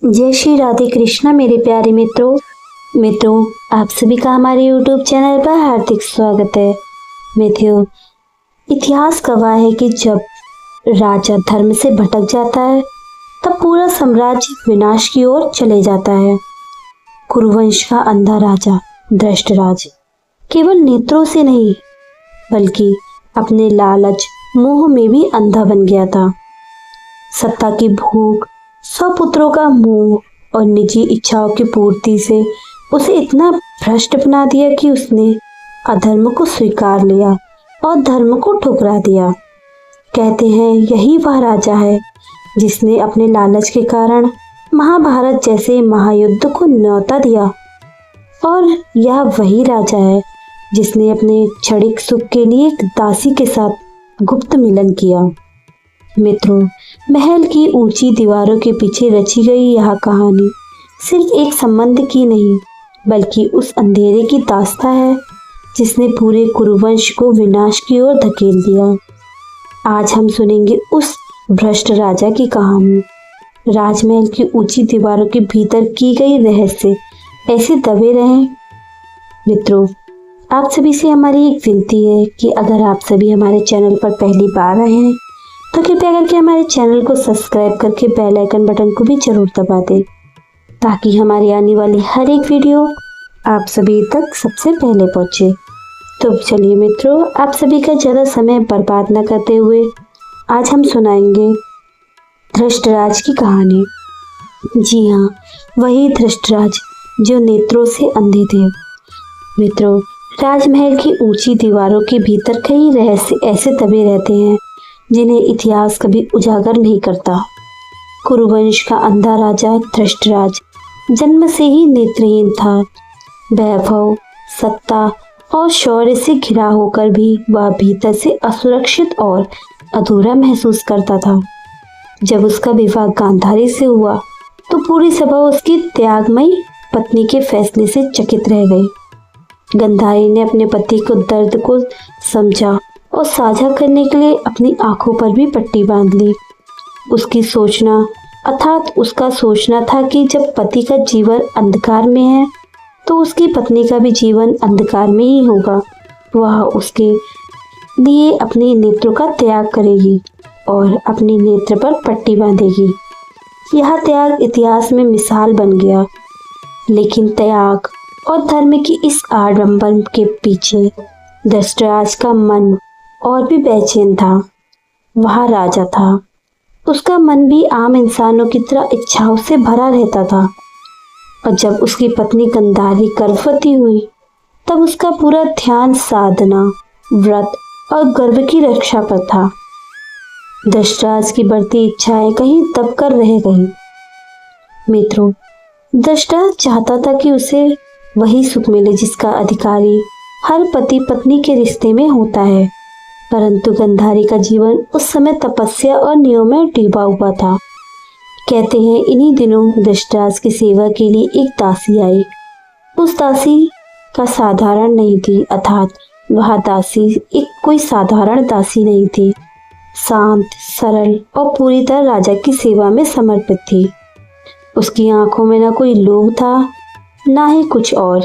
जय श्री राधे कृष्णा मेरे प्यारे मित्रों आप सभी का हमारे YouTube चैनल पर हार्दिक स्वागत है। मित्रों, इतिहास गवाह है कि जब राजा धर्म से भटक जाता है तब पूरा साम्राज्य विनाश की ओर चले जाता है। कुरुवंश का अंधा राजा धृष्टराज केवल नेत्रों से नहीं बल्कि अपने लालच मोह में भी अंधा बन गया था। सत्ता की भूख, स्वपुत्रों का मोह और निजी इच्छाओं की पूर्ति से उसे इतना भ्रष्ट बना दिया कि उसने अधर्म को स्वीकार लिया और धर्म को ठुकरा दिया। कहते हैं यही वह राजा है जिसने अपने लालच के कारण महाभारत जैसे महायुद्ध को न्योता दिया, और यह वही राजा है जिसने अपने क्षणिक सुख के लिए एक दासी के साथ गुप्त मिलन किया। मित्रों, महल की ऊंची दीवारों के पीछे रची गई यह कहानी सिर्फ एक संबंध की नहीं बल्कि उस अंधेरे की दास्तां है जिसने पूरे कुरुवंश को विनाश की ओर धकेल दिया। आज हम सुनेंगे उस भ्रष्ट राजा की कहानी। राजमहल की ऊंची दीवारों के भीतर की गई रहस्य ऐसे दबे रहे। मित्रों, आप सभी से हमारी एक विनती है कि अगर आप सभी हमारे चैनल पर पहली बार आए हैं तो कृपया करके हमारे चैनल को सब्सक्राइब करके बेल आइकन बटन को भी जरूर दबा दें ताकि हमारी आने वाली हर एक वीडियो आप सभी तक सबसे पहले पहुंचे। तो चलिए मित्रों, आप सभी का ज़्यादा समय बर्बाद न करते हुए आज हम सुनाएंगे धृष्टराज की कहानी। जी हाँ, वही धृष्टराज जो नेत्रों से अंधे थे। मित्रों, राजमहल की ऊंची दीवारों के भीतर कई रहस्य ऐसे दबे रहते हैं जिन्हें इतिहास कभी उजागर नहीं करता। कुरुवंश का अंधा राजा धृष्टराज जन्म से ही नेत्रहीन था। वैभव, सत्ता और शौर्य से घिरा होकर भी वह भीतर से असुरक्षित और अधूरा महसूस करता था। जब उसका विवाह गांधारी से हुआ तो पूरी सभा उसकी त्यागमयी पत्नी के फैसले से चकित रह गई। गांधारी ने अपने पति को दर्द को समझा और साझा करने के लिए अपनी आंखों पर भी पट्टी बांध ली। उसका सोचना था कि जब पति का जीवन अंधकार में है तो उसकी पत्नी का भी जीवन अंधकार में ही होगा। वह उसके लिए अपने नेत्रों का त्याग करेगी और अपने नेत्र पर पट्टी बांधेगी। यह त्याग इतिहास में मिसाल बन गया। लेकिन त्याग और धर्म की इस आडंबर के पीछे धृष्टराज का मन और भी बेचैन था। वह राजा था, उसका मन भी आम इंसानों की तरह इच्छाओं से भरा रहता था। और जब उसकी पत्नी गांधारी गर्भवती हुई तब उसका पूरा ध्यान साधना, व्रत और गर्भ की रक्षा पर था। धृष्टराज की बढ़ती इच्छाएं कहीं दबकर रह गईं। मित्रों, धृष्टराज चाहता था कि उसे वही सुख मिले जिसका अधिकारी हर पति पत्नी के रिश्ते में होता है, परंतु गांधारी का जीवन उस समय तपस्या और नियम में डूबा हुआ था। कहते हैं इन्हीं दिनों धृष्टराज की सेवा के लिए एक दासी आई। उस दासी का साधारण नहीं थी, अर्थात वह दासी एक कोई साधारण दासी नहीं थी। शांत, सरल और पूरी तरह राजा की सेवा में समर्पित थी। उसकी आंखों में न कोई लोभ था ना ही कुछ और।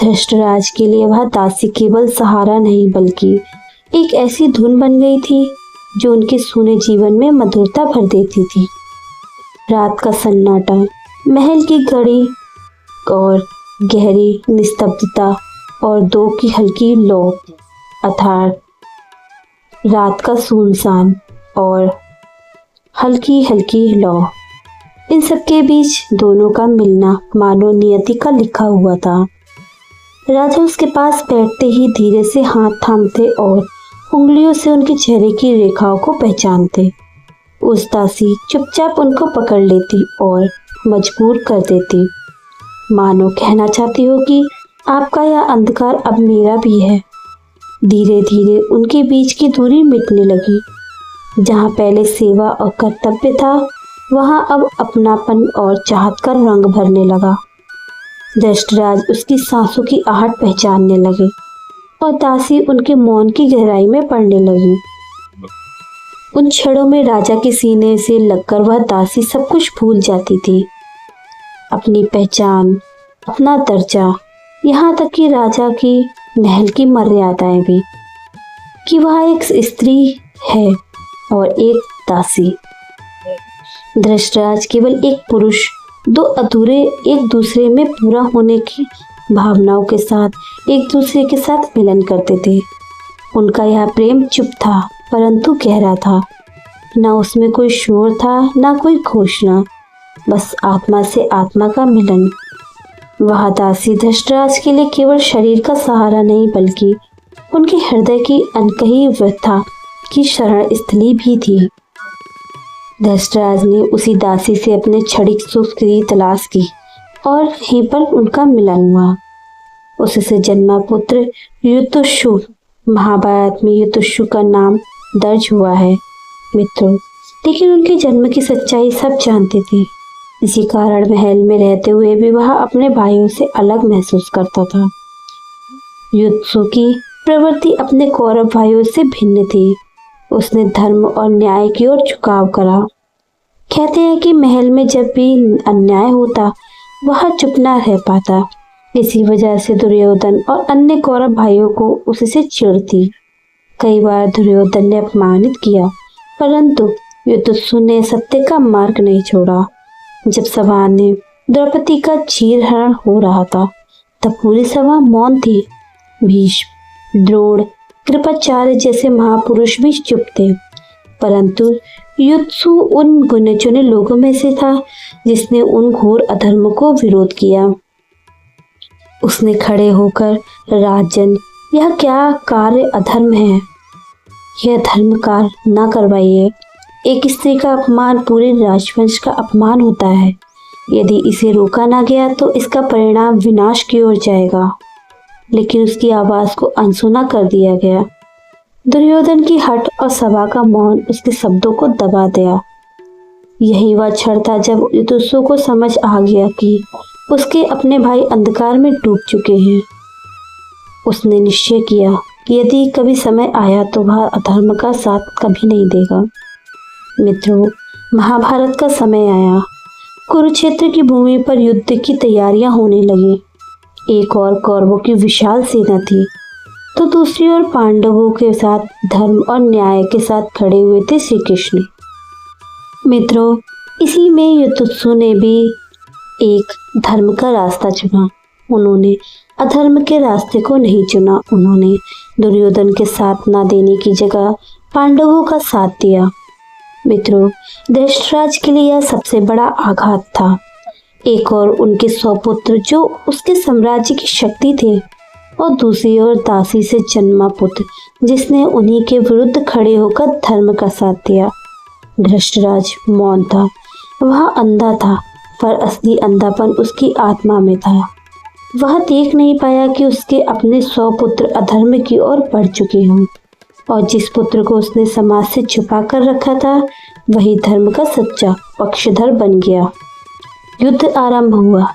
धृष्टराज के लिए वह दासी केवल सहारा नहीं बल्कि एक ऐसी धुन बन गई थी जो उनके सूने जीवन में मधुरता भर देती थी। रात का सन्नाटा, महल की घड़ी और गहरी निस्तब्धता और दो की हल्की लौ, अर्थात रात का सुनसान और हल्की हल्की लौ, इन सब के बीच दोनों का मिलना मानो नियति का लिखा हुआ था। राजा उसके पास बैठते ही धीरे से हाथ थामते और उंगलियों से उनके चेहरे की रेखाओं को पहचानते। उस दासी चुपचाप उनको पकड़ लेती और मजबूर कर देती, मानो कहना चाहती हो कि आपका यह अंधकार अब मेरा भी है। धीरे धीरे उनके बीच की दूरी मिटने लगी। जहाँ पहले सेवा और कर्तव्य था वहाँ अब अपनापन और चाहत का रंग भरने लगा। धृष्टराज उसकी सांसों की आहट पहचानने लगे और दासी उनके मौन की गहराई में पड़ने लगी। उन क्षणों में राजा के सीने से लगकर वह दासी सब कुछ भूल जाती थी। अपनी पहचान, अपना दर्जा, यहाँ तक कि राजा की महल की मर्यादाएं भी, कि वह एक स्त्री है और एक दासी। धृतराज केवल एक पुरुष, दो अधूरे एक दूसरे में पूरा होने की भावनाओं के साथ एक दूसरे के साथ मिलन करते थे। उनका यह प्रेम चुप था परंतु गहरा था। ना उसमें कोई शोर था, ना कोई घोषणा, बस आत्मा से आत्मा का मिलन। वह दासी धृतराज के लिए केवल शरीर का सहारा नहीं बल्कि उनके हृदय की अनकही व्यथा की शरण स्थली भी थी। धृतराज ने उसी दासी से अपने क्षणिक सुख की तलाश की और वहीं पर उनका मिलन हुआ। उससे जन्मा पुत्र युधिष्ठिर, महाभारत में युधिष्ठिर का नाम दर्ज हुआ है मित्रों। लेकिन उनके जन्म की सच्चाई सब जानते थे। इसी कारण महल में रहते हुए भी वह अपने भाइयों से अलग महसूस करता था। युधिष्ठिर की प्रवृत्ति अपने कौरव भाइयों से भिन्न थी। उसने धर्म और न्याय की ओर झुकाव करा। कहते हैं कि महल में जब भी अन्याय होता वह चुप न रह पाता। इसी वजह से दुर्योधन और अन्य कौरव भाइयों को उससे चिढ़ थी। कई बार दुर्योधन ने अपमानित किया परंतु युधिष्ठिर ने सत्य का मार्ग नहीं छोड़ा। जब सभा में द्रौपदी का चीरहरण हो रहा था तब पूरी सभा मौन थी। भीष्म, द्रोण, कृपाचार्य जैसे महापुरुष भी चुप थे, परंतु युधिष्ठिर उन गिने चुने लोगों में से था जिसने उन घोर अधर्म को विरोध किया। उसने खड़े होकर, राजन, यह क्या कार्य अधर्म है, यह धर्म कार्य न करवाइए। एक स्त्री का अपमान पूरे राजवंश का अपमान होता है। यदि इसे रोका ना गया तो इसका परिणाम विनाश की ओर जाएगा। लेकिन उसकी आवाज को अनसुना कर दिया गया। दुर्योधन की हट और सभा का मौन उसके शब्दों को दबा दिया। यही वह क्षण था जब युधिष्ठिर को समझ आ गया कि उसके अपने भाई अंधकार में डूब चुके हैं। उसने निश्चय किया कि यदि कभी समय आया तो वह अधर्म का साथ कभी नहीं देगा। मित्रों, महाभारत का समय आया। कुरुक्षेत्र की भूमि पर युद्ध की तैयारियां होने लगी। एक और कौरवों की विशाल सेना थी तो दूसरी ओर पांडवों के साथ धर्म और न्याय के साथ खड़े हुए थे श्री कृष्ण। मित्रों, इसी में युधिष्ठिर ने भी एक धर्म का रास्ता चुना। उन्होंने अधर्म के रास्ते को नहीं चुना। उन्होंने दुर्योधन के साथ ना देने की जगह पांडवों का साथ दिया। मित्रों, धृतराज के लिए यह सबसे बड़ा आघात था। एक और उनके 100 पुत्र जो उसके साम्राज्य की शक्ति थे और दूसरी ओर दासी से जन्मा पुत्र जिसने उन्हीं के विरुद्ध खड़े होकर धर्म का साथ दिया। धृतराज मौन था, वह अंधा था, पर असली अंधापन उसकी आत्मा में था। वह देख नहीं पाया कि उसके अपने 100 पुत्र अधर्म की ओर बढ़ चुके हों और जिस पुत्र को उसने समाज से छुपा कर रखा था वही धर्म का सच्चा पक्षधर बन गया। युद्ध आरंभ हुआ।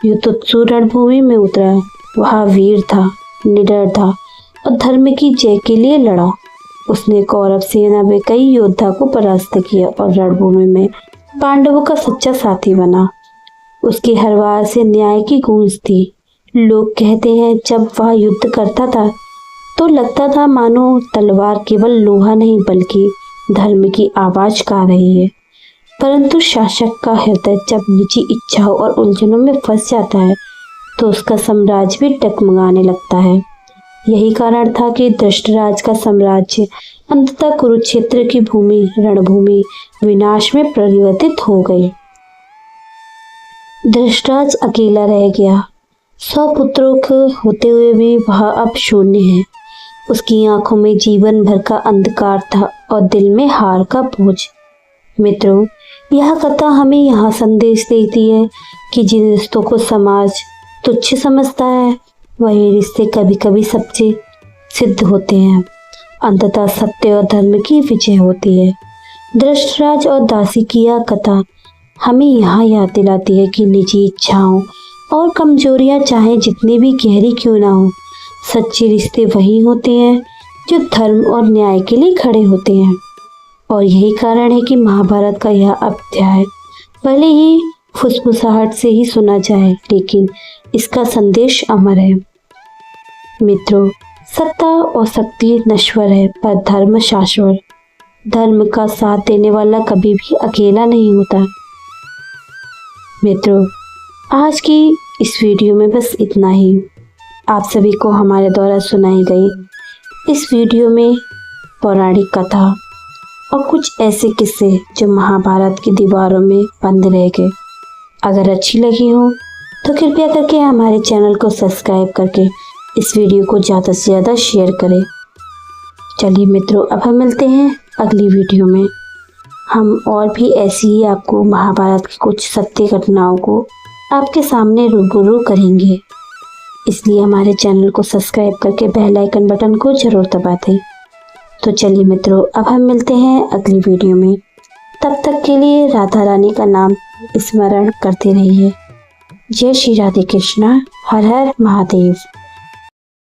युधिष्ठिर रणभूमि में उतरा। वह वीर था, निडर था और धर्म की जय के लिए लड़ा। उसने कौरव सेना में कई योद्धा को परास्त किया और रणभूमि में पांडवों का सच्चा साथी बना। उसकी हर वार से न्याय की गूंज थी। लोग कहते हैं जब वह युद्ध करता था तो लगता था मानो तलवार केवल लोहा नहीं बल्कि धर्म की आवाज गा रही है। परंतु शासक का हृदय जब निजी इच्छाओं और उलझनों में फंस जाता है तो उसका साम्राज्य भी डगमगाने लगता है। यही कारण था कि धृतराज का साम्राज्य अंततः कुरुक्षेत्र की भूमि रणभूमि विनाश में परिवर्तित हो गई। धृतराज अकेला रह गया। 100 पुत्रों के होते हुए भी वह अब शून्य है। उसकी आंखों में जीवन भर का अंधकार था और दिल में हार का बोझ। मित्रों, यह कथा हमें यहाँ संदेश देती है कि जिन रिश्तों को समाज तुच्छ समझता है वही रिश्ते कभी कभी सच्चे सिद्ध होते हैं। अंततः सत्य और धर्म की विजय होती है। धृतराज और दासी की यह कथा हमें यहाँ याद दिलाती है कि निजी इच्छाओं और कमजोरियाँ चाहे जितनी भी गहरी क्यों ना हो, सच्चे रिश्ते वही होते हैं जो धर्म और न्याय के लिए खड़े होते हैं। और यही कारण है कि महाभारत का यह अध्याय भले ही फुसफुसाहट से ही सुना जाए, लेकिन इसका संदेश अमर है। मित्रों, सत्ता और शक्ति नश्वर है पर धर्म शाश्वत। धर्म का साथ देने वाला कभी भी अकेला नहीं होता। मित्रों, आज की इस वीडियो में बस इतना ही। आप सभी को हमारे द्वारा सुनाई गई इस वीडियो में पौराणिक कथा और कुछ ऐसे किस्से जो महाभारत की दीवारों में बंद रह गए। अगर अच्छी लगी हो तो कृपया करके हमारे चैनल को सब्सक्राइब करके इस वीडियो को ज़्यादा से ज़्यादा शेयर करें। चलिए मित्रों, अब हम मिलते हैं अगली वीडियो में। हम और भी ऐसी ही आपको महाभारत की कुछ सत्य घटनाओं को आपके सामने रूबरू करेंगे। इसलिए हमारे चैनल को सब्सक्राइब करके बेल आइकन बटन को जरूर दबा दें। तो चलिए मित्रों, अब हम मिलते हैं अगली वीडियो में। तब तक के लिए राधा रानी का नाम स्मरण करते रहिए। जय श्री राधे कृष्णा। हर हर महादेव।